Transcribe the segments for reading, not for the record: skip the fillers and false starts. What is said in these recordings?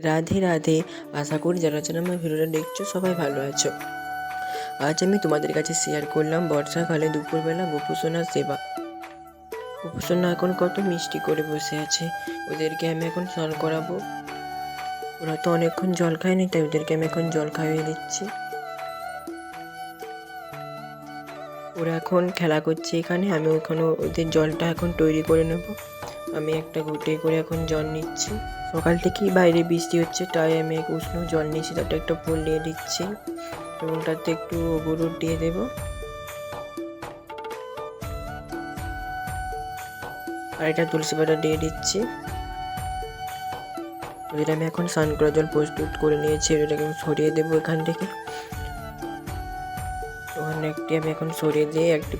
রাধে রাধে। আশা করি যারা যারা আমার ভিডিওটা দেখছো সবাই ভালো আছো। আজ আমি তোমাদের কাছে শেয়ার করলাম বর্ষাকালে দুপুরবেলা গোপুসোনার সেবা। গোপুসোনা এখন কত মিষ্টি করে বসে আছে, ওদেরকে আমি এখন স্নান করাবো। ওরা তো অনেকক্ষণ জল খায়নি, তাই ওদেরকে আমি এখন জল খাইয়ে দিচ্ছি। ওরা এখন খেলা করছে এখানে, আমি ওখানে ওদের জলটা এখন তৈরি করে নেব। আমি একটা ঘুটে করে এখন জল নিচ্ছি। সকাল থেকেই বাইরে বৃষ্টি হচ্ছে, তাই আমি উষ্ণ জল নিয়েছি, তাতে একটা ফুল দিয়ে দিচ্ছি এবং তাতে একটু হলুদ দিয়ে দেব। আর এটা তুলসী পাতা দিয়ে দিচ্ছি। ওদের আমি এখন স্নান করার জল প্রস্তুত করে নিয়েছি, এটাকে আমি সরিয়ে দেবো এখান থেকে। ওখানে একটি আমি এখন সরিয়ে দিয়ে একটি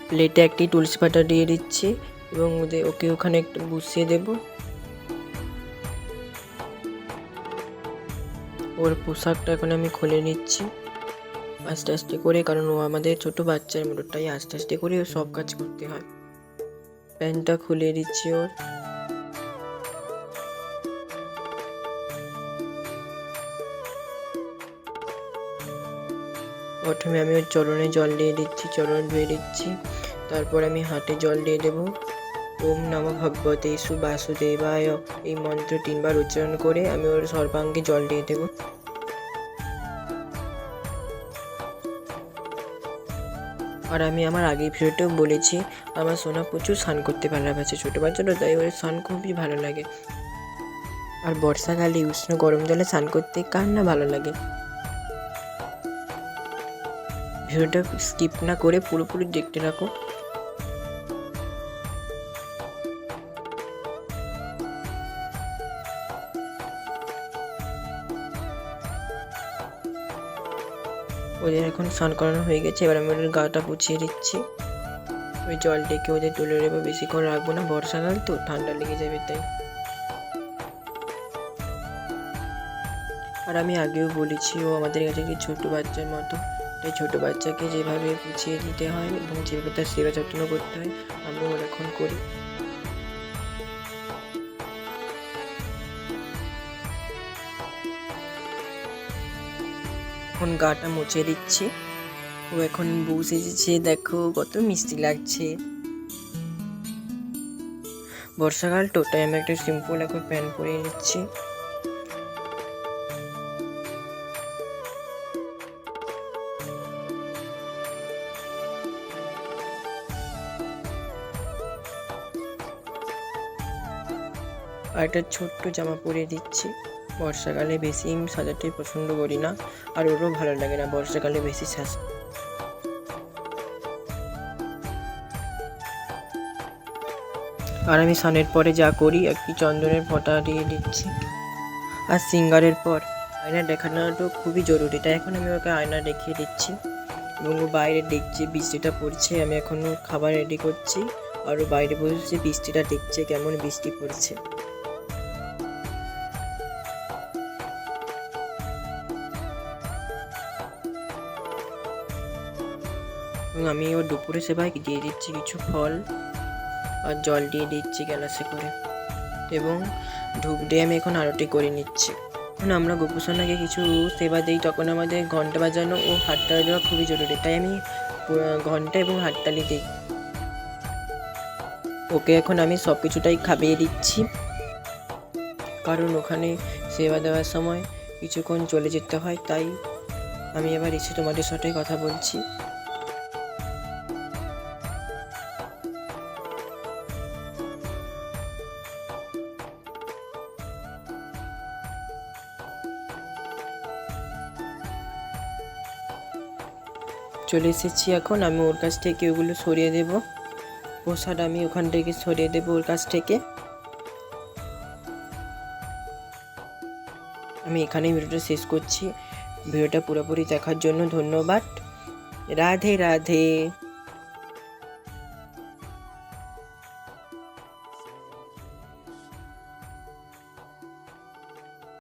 প্লেটে একটি তুলসী পাতা দিয়ে দিচ্ছি এবং ওকে ওখানে একটু বসিয়ে দেবো। ওর পোশাকটা এখন আমি খুলে নিচ্ছি আস্তে আস্তে করে, কারণ ও আমাদের ছোট বাচ্চার মতো, তাই আস্তে আস্তে করে ও সব কাজ করতে হয়। প্যান্টটা খুলে দিচ্ছি ওর। প্রথমে আমি ওর চরণে জল দিয়ে দিচ্ছি, চরণ ধুয়ে দিচ্ছি। তারপর আমি হাতে জল দিয়ে দেবো। ওম নমঃ ভগবতে বাসুদেবায় এই মন্ত্র 3 বার উচ্চারণ করে আমি ওর সর্বাঙ্গে জল দিয়ে দেবো। আর আমি আমার আগের ভিডিওতেও বলেছি, আমার সোনা প্রচুর স্নান করতে ভালোবাসে, ছোটো বাচ্চাটা, তাই ওর স্নান খুবই ভালো লাগে। আর বর্ষাকালে উষ্ণ গরম জলে স্নান করতে কার না ভালো লাগে। ভিডিওটা স্কিপ না করে পুরোপুরি দেখতে রাখো। ওদের এখন স্নান করানো হয়ে গেছে, এবার আমি ওদের গাটা পুছিয়ে দিচ্ছি। ওই জল ডেকে ওদের তুলে নেবো, বেশিক্ষণ রাখবো না, বর্ষাকাল তো ঠান্ডা লেগে যাবে তাই। আর আমি আগেও বলেছি, ও আমাদের কাছে কি ছোটো বাচ্চার মতো, তাই ছোটো বাচ্চাকে যেভাবে গুছিয়ে দিতে হয় এবং যেভাবে তার সেবা যত্ন করতে হয় আমিও এখন করি। এখন গাটা মুছে দিচ্ছি। ও এখন বসে এসেছে, দেখো কত মিষ্টি লাগছে। বর্ষাকাল তো, তাই আমি একটা সিম্পল এখন প্যান্ট পরিয়ে নিচ্ছি। আর একটা ছোট্ট জামা পরিয়ে দিচ্ছি। বর্ষাকালে বেশি সাজাতে পছন্দ করি না, আর ওরও ভালো লাগে না বর্ষাকালে বেশি সাজ। আর আমি স্নানের পরে যা করি, একটি চন্দনের ফোঁটা দিয়ে দিচ্ছি। আর সিঙ্গারের পর আয়না দেখানোটা খুবই জরুরি, তাই এখন আমি ওকে আয়না দেখিয়ে দিচ্ছি এবং ও বাইরে দেখছে বৃষ্টিটা পড়ছে। আমি এখন ওর খাবার রেডি করছি, আর ও বাইরে বসে বৃষ্টিটা দেখছে কেমন বৃষ্টি পড়ছে। এবং আমি ওর দুপুরে সেবায় দিয়ে দিচ্ছি কিছু ফল আর জল দিয়ে দিচ্ছি গ্লাসে করে, এবং ধূপ দিয়ে আমি এখন আরতি করে নিচ্ছি। এখন আমরা গোপুসোনাকে কিছু সেবা দিই, তখন আমাদের ঘন্টা বাজানো ও হাততালি দেওয়া খুবই জরুরি, তাই আমি ঘন্টা এবং হাততালি দিই। ওকে এখন আমি সব কিছুটাই খাইয়ে দিচ্ছি, কারণ ওখানে সেবা দেওয়ার সময় কিছুক্ষণ চলে যেতে হয়, তাই আমি এবার এসে তোমাদের সাথে কথা বলছি। চলে এসেছি, এখন আমি ওর কাছ থেকে ওগুলো সরিয়ে দেব। প্রসাদ আমি ওখান থেকে সরিয়ে দেবো ওর কাছ থেকে। আমি এখানেই ভিডিওটা শেষ করছি। ভিডিওটা পুরোপুরি দেখার জন্য ধন্যবাদ। রাধে রাধে।